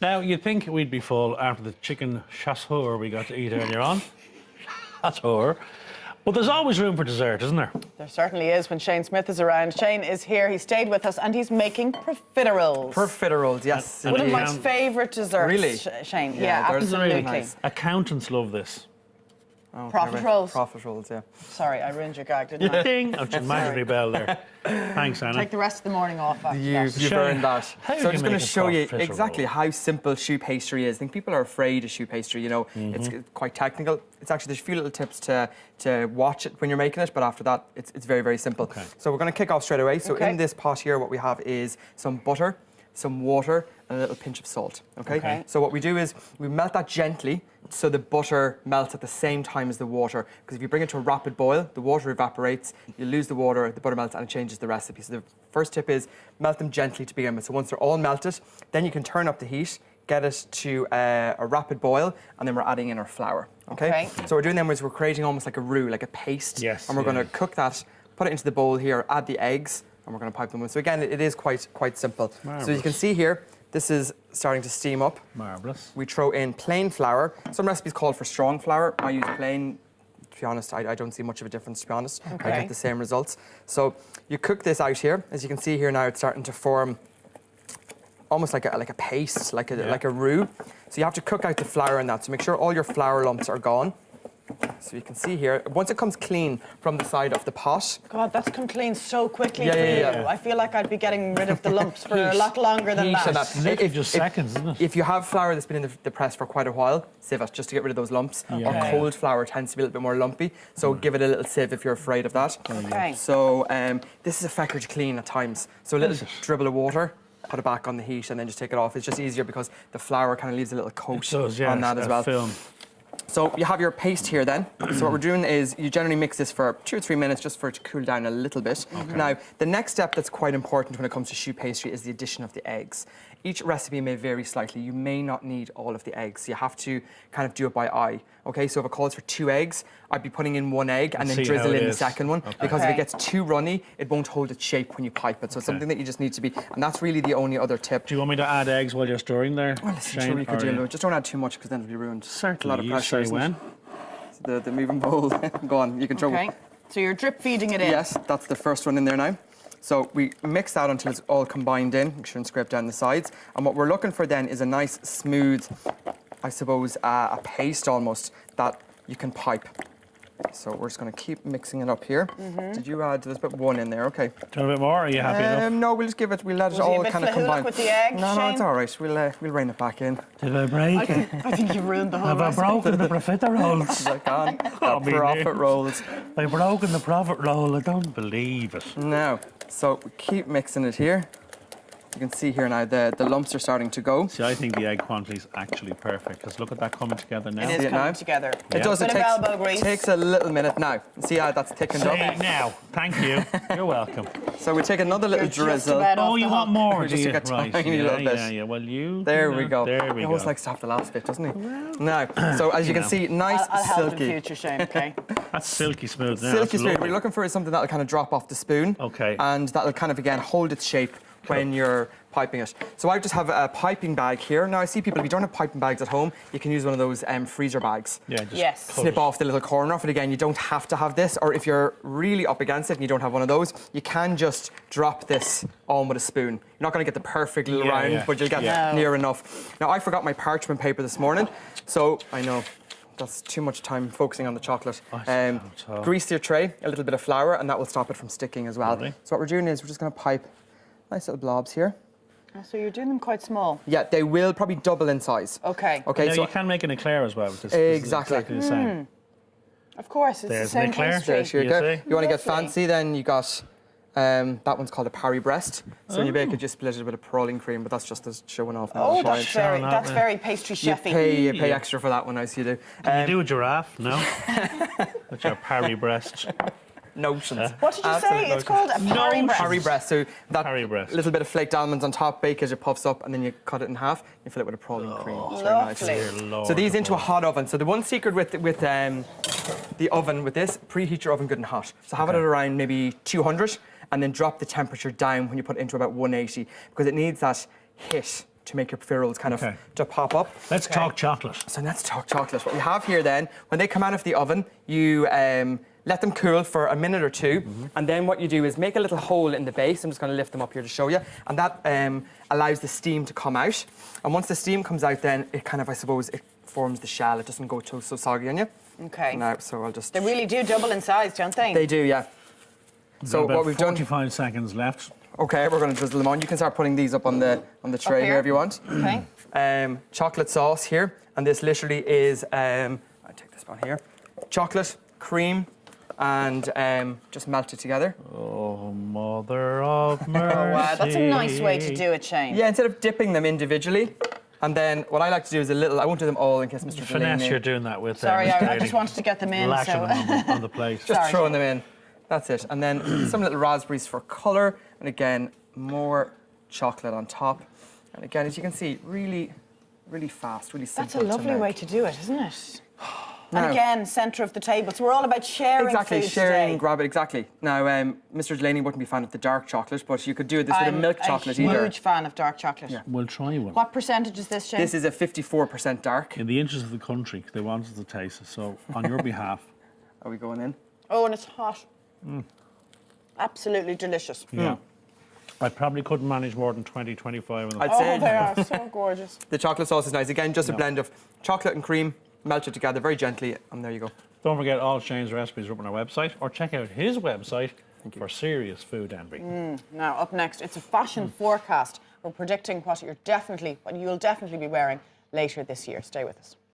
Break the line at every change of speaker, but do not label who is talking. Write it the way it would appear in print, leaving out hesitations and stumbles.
Now, you'd think we'd be full after the chicken chasseur we got to eat earlier on. Chasseur. But there's always room for dessert, isn't there?
There certainly is when Shane Smith is around. Shane is here, he stayed with us, and he's making profiteroles.
Profiteroles, yes.
One of my favourite desserts,
really?
Shane. Yeah, absolutely.
Really nice.
Accountants love this.
Oh,
Profiteroles.
Profiteroles, yeah.
Sorry, I ruined your gag, didn't I?
Ding! I've just magically bell there. Thanks, Anna.
Take the rest of the morning off after
You've
that.
earned that.
How do
So I'm
you
just going
make
to
a
show you
profiterole?
exactly how simple choux pastry is. I think people are afraid of choux pastry, you know. It's quite technical. It's actually, there's a few little tips to watch it when you're making it, but after that, it's very, very simple.
Okay.
So we're going to kick off straight away. So in this pot here, what we have is some butter, some water, and a little pinch of salt, okay? So what we do is we melt that gently so the butter melts at the same time as the water, because if you bring it to a rapid boil, the water evaporates, you lose the water, the butter melts, and it changes the recipe. So the first tip is melt them gently to begin with. So once they're all melted, then you can turn up the heat, get it to a rapid boil, and then we're adding in our flour, okay? So what we're doing then is we're creating almost like a roux, like a paste, and we're going to cook that, put it into the bowl here, add the eggs, and we're going to pipe them in. So again, it is quite simple.
Marvellous.
So you can see here, this is starting to steam up.
Marvellous.
We throw in plain flour. Some recipes call for strong flour. I use plain. To be honest, I don't see much of a difference, to be honest. I get the same results. So you cook this out here. As you can see here now, it's starting to form almost like a paste, like a roux. So you have to cook out the flour in that. So make sure all your flour lumps are gone. So you can see here, once it comes clean from the side of the pot.
God, that's come clean so quickly for you.
Yeah.
I feel like I'd be getting rid of the lumps for a lot longer than that.
Literally just seconds, isn't it?
If you have flour that's been in the press for quite a while, sieve it just to get rid of those lumps. Or cold flour tends to be a little bit more lumpy, so give it a little sieve if you're afraid of that. So this is a fecker to clean at times. So a little dribble of water, put it back on the heat, and then just take it off. It's just easier because the flour kind of leaves a little coat on that as well.
Film.
So you have your paste here then. So what we're doing is you generally mix this for 2 or 3 minutes just for it to cool down a little bit. Now, the next step that's quite important when it comes to choux pastry is the addition of the eggs. Each recipe may vary slightly. You may not need all of the eggs. You have to kind of do it by eye. Okay, so if it calls for 2 eggs, I'd be putting in 1 egg and then drizzle in the second one. Because if it gets too runny, it won't hold its shape when you pipe it. So it's something that you just need to be, and that's really the only other tip.
Do you want me to add eggs while you're stirring there?
Well, listen, sure you could do. Just don't add too much because then it'll be ruined.
Certainly.
A lot of pressure.
You say when?
So the moving bowl. Go on, you can throw.
Okay, so you're drip feeding it in.
Yes, that's the first one in there now. So we mix that until it's all combined in. Make sure and scrape down the sides. And what we're looking for then is a nice, smooth, I suppose, a paste almost that you can pipe. So we're just going to keep mixing it up here. Did you add? There's about 1 in there. Okay.
Do you want a bit more? Or are you happy enough?
No, we'll just give it. We'll let it all kind of combine.
With the egg,
no, it's all right. We'll rein it back in.
Did I break it?
I think you ruined the whole
Have I broken the profiteroles?
I can. Profiteroles.
I've broken the profiterole. I don't believe it.
Now, so we keep mixing it here. You can see here now the lumps are starting to go.
See, I think the egg quantity is actually perfect because look at that coming together now.
It is coming together.
It does. It takes a little minute now. See how that's thickened up?
Now, thank you. You're welcome.
So we take another little drizzle.
Oh, you want more, do
just
you?
a tiny
Right.
little bit.
Yeah. Well, you.
There we go.
There we
he
go.
always likes to have the last bit, doesn't he? Now, so as you can see, nice,
I'll help
silky.
in future, Shane, okay?
That's silky smooth now.
Silky smooth. What you're looking for is something that'll kind of drop off the spoon.
Okay.
And that'll kind of, again, hold its shape when you're piping it. So I just have a piping bag here. Now I see people, if you don't have piping bags at home, you can use one of those freezer bags.
Yeah, just
snip off the little corner off it. Again, you don't have to have this, or if you're really up against it and you don't have one of those, you can just drop this on with a spoon. You're not going to get the perfect little round, but you'll get near enough. Now I forgot my parchment paper this morning, so I know that's too much time focusing on the chocolate. Grease your tray, a little bit of flour, and that will stop it from sticking as well. So what we're doing is we're just going to pipe nice little blobs here.
Oh, so you're doing them quite small?
Yeah, they will probably double in size.
Okay.
Now, so you can make an eclair as well with this.
Exactly.
This is exactly the same.
Of course, it's the same pastry.
You want to get fancy, then you got that one's called a Paris breast. So when you bake it, you split it a bit of pearling cream, but that's just as showing off.
Oh, that's very pastry chefy.
You pay extra for that one, I see you do.
Can you do a giraffe? No. With your Paris breast.
Notions.
What did you say? It's called a Paris breast.
Paris breast. So that
Paris breast.
little bit of flaked almonds on top, bake as it puffs up, and then you cut it in half. You fill it with a praline cream. It's very nice.
Lord,
so these into a hot oven. So the one secret with the oven with this, preheat your oven good and hot. So have it at around maybe 200, and then drop the temperature down when you put it into about 180, because it needs that hit to make your profiteroles kind of to pop up.
Let's talk chocolate.
So let's talk chocolate. What we have here then, when they come out of the oven, you let them cool for a minute or two, and then what you do is make a little hole in the base. I'm just going to lift them up here to show you, and that allows the steam to come out. And once the steam comes out, then it kind of, I suppose, it forms the shell. It doesn't go so soggy on you.
Okay.
Now, so I'll just...
They really do double in size, don't they?
They do, yeah. So what we've done...
45 seconds left.
Okay, we're going to drizzle them on. You can start putting these up on the tray here if you want.
Okay.
Chocolate sauce here, and this literally is... I'll take this one here. Chocolate, cream, and just melt it together.
Oh, mother of mercy.
Oh, wow, that's a nice way to do it, Shane.
Yeah, instead of dipping them individually. And then what I like to do is a little... I won't do them all in case Mr.
Finesse, you're doing that with
Sorry,
Mr.
I just wanted to get them in.
Lashing
So.
them on the plate.
Just throwing them in. That's it. And then some little raspberries for colour. And again, more chocolate on top. And again, as you can see, really, really fast, really simple.
That's a lovely way to do it, isn't it?
Now,
and again, centre of the table. So we're all about sharing
exactly,
food
sharing,
today.
grab it, exactly. Now, Mr. Delaney wouldn't be a fan of the dark chocolate, but you could do this with a milk chocolate
I'm a
either.
huge fan of dark chocolate.
Yeah.
We'll try one.
What percentage is this, Shane?
This is a 54% dark.
In the interest of the country, they want us to taste it. So, on your behalf.
Are we going in?
Oh, and it's hot. Absolutely delicious.
Yeah. I probably couldn't manage more than 20, 25 of them.
I'd
Oh,
say
they are so gorgeous.
the chocolate sauce is nice. Again, just a blend of chocolate and cream, melted together very gently, and there you go.
Don't forget, all Shane's recipes are up on our website, or check out his website for serious food envy.
Now, up next, it's a fashion forecast. We're predicting what you'll definitely be wearing later this year. Stay with us.